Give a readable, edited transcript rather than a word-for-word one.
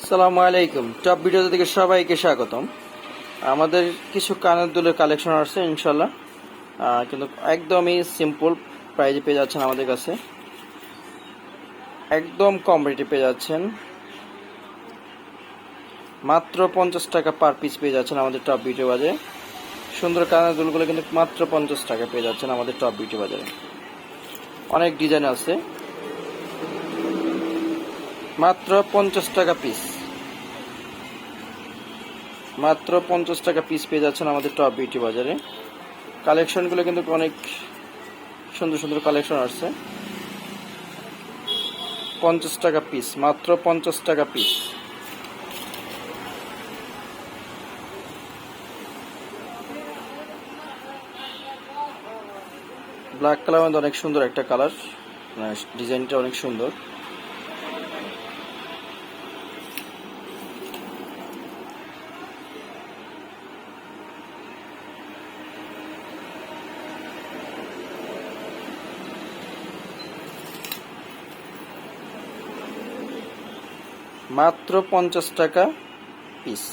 সালামু আলাইকুম। Top video থেকে সবাইকে স্বাগতম। আমাদের কিছু কানের দুলের কালেকশন আসছে ইনশাল্লাহ, কিন্তু একদমই সিম্পল প্রাইজে পেয়ে যাচ্ছেন আমাদের কাছে, একদম কম রেটে পেয়ে যাচ্ছেন। মাত্র 50 টাকা পার পিস পেয়ে যাচ্ছেন আমাদের টপ বিউটি বাজারে। সুন্দর কানের দুলগুলো কিন্তু মাত্র 50 টাকা পেয়ে যাচ্ছেন আমাদের টপ বিউটি বাজারে। অনেক ডিজাইন আছে, মাত্র 50 টাকা পিস। মাত্র 50 টাকা পিস পেয়ে যাচ্ছেন আমাদের টপ বিউটি বাজারে। কালেকশনগুলো কিন্তু অনেক সুন্দর সুন্দর কালেকশন আসছে। 50 টাকা পিস, মাত্র 50 টাকা পিস। ব্ল্যাক কালার মধ্যে অনেক সুন্দর একটা কালার, ডিজাইনটা অনেক সুন্দর। মাত্র 50 টাকা পিস।